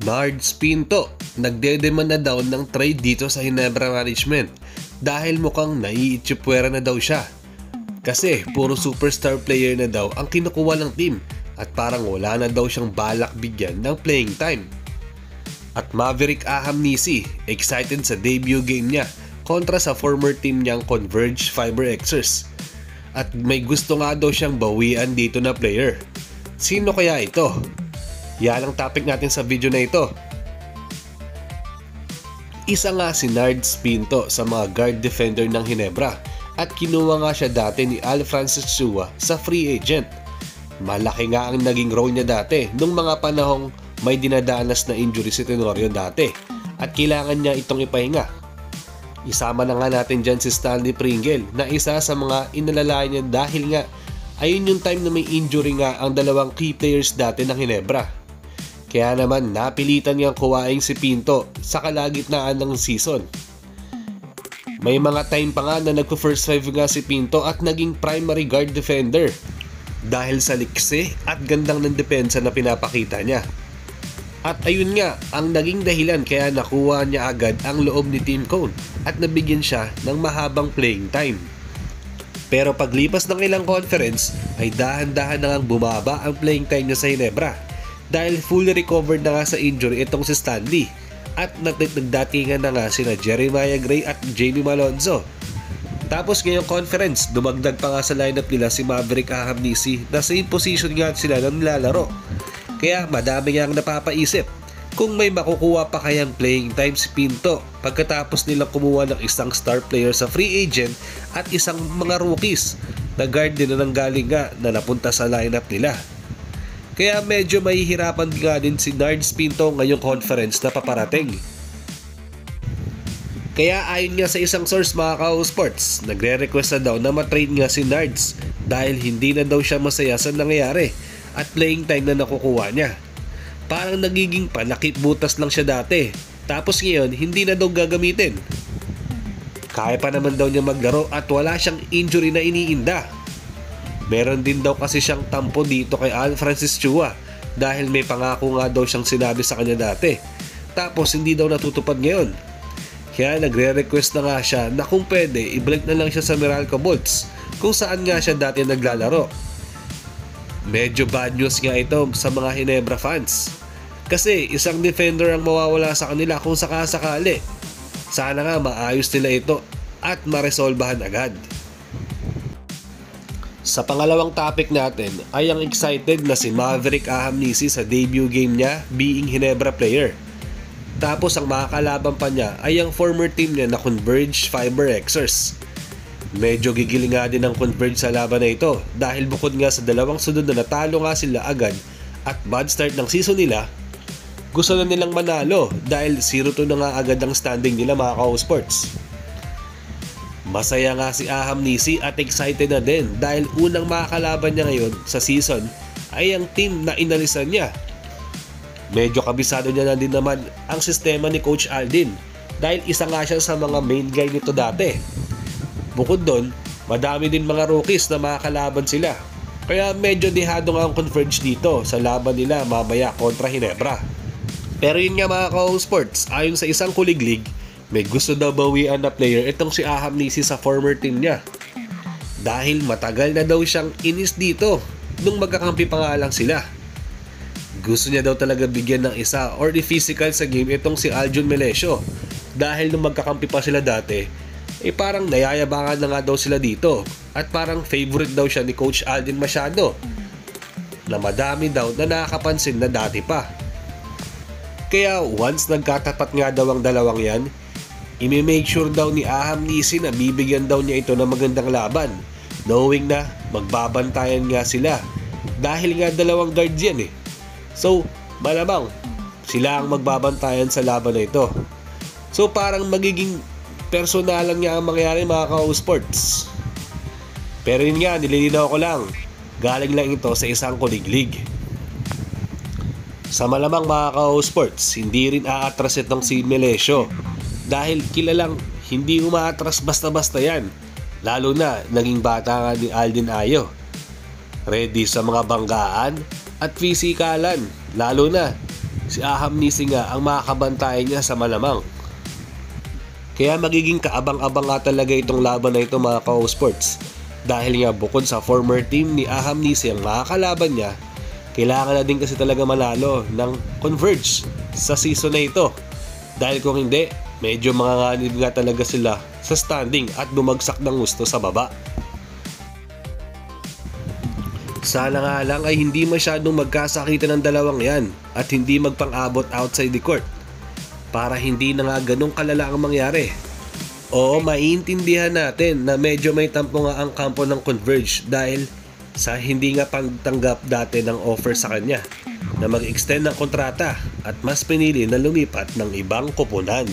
Nards Pinto, nagdedemand na daw ng trade dito sa Ginebra Management dahil mukhang naiitsipwera na daw siya. Kasi puro superstar player na daw ang kinukuha ng team at parang wala na daw siyang balak bigyan ng playing time. At Maverick Ahamnisi, excited sa debut game niya kontra sa former team niyang Converge FiberXers. At may gusto nga daw siyang bawian dito na player. Sino kaya ito? Yan ang topic natin sa video na ito. Isa nga si Nards Pinto sa mga guard defender ng Ginebra at kinuha nga siya dati ni Al Francis Chua sa free agent. Malaki nga ang naging role niya dati nung mga panahong may dinadanas na injury si Tenorio dati at kailangan niya itong ipahinga. Isama na nga natin dyan si Stanley Pringle na isa sa mga inalalayan niya dahil nga ayun yung time na may injury nga ang dalawang key players dati ng Ginebra. Kaya naman napilitan niyang kuwaing si Pinto sa kalagitnaan ng season. May mga time pa nga na nagpo-first five nga si Pinto at naging primary guard defender dahil sa liksi at gandang ng depensa na pinapakita niya. At ayun nga ang naging dahilan kaya nakuha niya agad ang loob ni Tim Cone at nabigyan siya ng mahabang playing time. Pero paglipas ng ilang conference ay dahan-dahan na ngang bumaba ang playing time niya sa Ginebra dahil fully recovered na nga sa injury itong si Stanley at nagdatingan na nga sina Jeremiah Gray at Jamie Malonzo. Tapos ngayong conference, dumagdag pa nga sa lineup nila si Maverick Ahamnisi na same position nga sila na nilalaro. Kaya madami nga ang napapaisip kung may makukuha pa kayang playing time si Pinto pagkatapos nilang kumuha ng isang star player sa free agent at isang mga rookies na guard din na nanggaling nga na napunta sa lineup nila. Kaya medyo mahihirapan nga din si Nards Pinto ngayong conference na paparating. Kaya ayon nga sa isang source mga ka-sports, nagre-request na daw na matrade nga si Nards dahil hindi na daw siya masaya sa nangyayari at playing time na nakukuha niya. Parang nagiging panakip butas lang siya dati, tapos ngayon hindi na daw gagamitin. Kaya pa naman daw niya maglaro at wala siyang injury na iniinda. Meron din daw kasi siyang tampo dito kay Al Francis Chua dahil may pangako nga daw siyang sinabi sa kanya dati. Tapos hindi daw natutupad ngayon. Kaya nagre-request na nga siya na kung pwede ibalik na lang siya sa Meralco Bolts kung saan nga siya dati naglalaro. Medyo bad news nga ito sa mga Ginebra fans. Kasi isang defender ang mawawala sa kanila kung sakasakali. Sana nga maayos nila ito at maresolbahan agad. Sa pangalawang topic natin ay ang excited na si Maverick Ahamnisi sa debut game niya being Ginebra player. Tapos ang makakalaban pa niya ay ang former team niya na Converge FiberXers. Medyo gigiling nga din ang Converge sa laban na ito dahil bukod nga sa dalawang sunod na natalo nga sila agad at bad start ng season nila, gusto na nilang manalo dahil 0-2 na nga agad ang standing nila mga ka-sports. Masaya nga si Ahamnisi at excited na din dahil unang makakalaban niya ngayon sa season ay ang team na inalisan niya. Medyo kabisado niya na din naman ang sistema ni Coach Aldin dahil isa nga siya sa mga main guy nito dati. Bukod doon, madami din mga rookies na makakalaban sila. Kaya medyo dihado nga ang Converge dito sa laban nila mamaya kontra Ginebra. Pero yun nga mga ka-sports, ayon sa isang kuliglig, may gusto daw bawian na player itong si Ahamnisi sa former team niya. Dahil matagal na daw siyang inis dito nung magkakampi pa nga lang sila. Gusto niya daw talaga bigyan ng isa or the physical sa game itong si Aljun Melesio. Dahil nung magkakampi pa sila dati, parang nayayabangan na nga daw sila dito. At parang favorite daw siya ni Coach Aldin masyado. Na madami daw na nakakapansin na dati pa. Kaya once nagkatapat nga daw ang dalawang yan, i-make sure daw ni Ahamnisi na bibigyan daw niya ito ng magandang laban, knowing na magbabantayan nga sila dahil nga dalawang guards yan eh. So malamang sila ang magbabantayan sa laban na ito. So parang magiging personalan nga ang mangyayari mga ka-sports. Pero yun nga, nililinaw ko lang, galing lang ito sa isang kuliglig. Sa malamang mga ka-sports, hindi rin aatras itong si Melesio dahil kilalang hindi umaatras basta-basta yan, lalo na naging bata nga ni Aldin Ayo. Ready sa mga banggaan at fisikalan, lalo na Si Aham Nisi nga ang makakabantay niya sa malamang. Kaya magiging kaabang-abang nga talaga itong laban na ito mga ka-sports. Dahil nga bukod sa former team ni Aham Nisi ang makakalaban niya, kailangan na din kasi talaga manalo ng Converge sa season na ito. Dahil kung hindi, medyo manganganib nga talaga sila sa standing at bumagsak ng gusto sa baba. Sana nga lang ay hindi masyadong magkasakitan ng dalawang yan at hindi magpang-abot outside the court para hindi na nga ganong kalala ang mangyari. Oo, maiintindihan natin na medyo may tampo nga ang kampo ng Converge dahil sa hindi nga pagtanggap dati ng offer sa kanya na mag-extend ng kontrata at mas pinili na lumipat ng ibang koponan.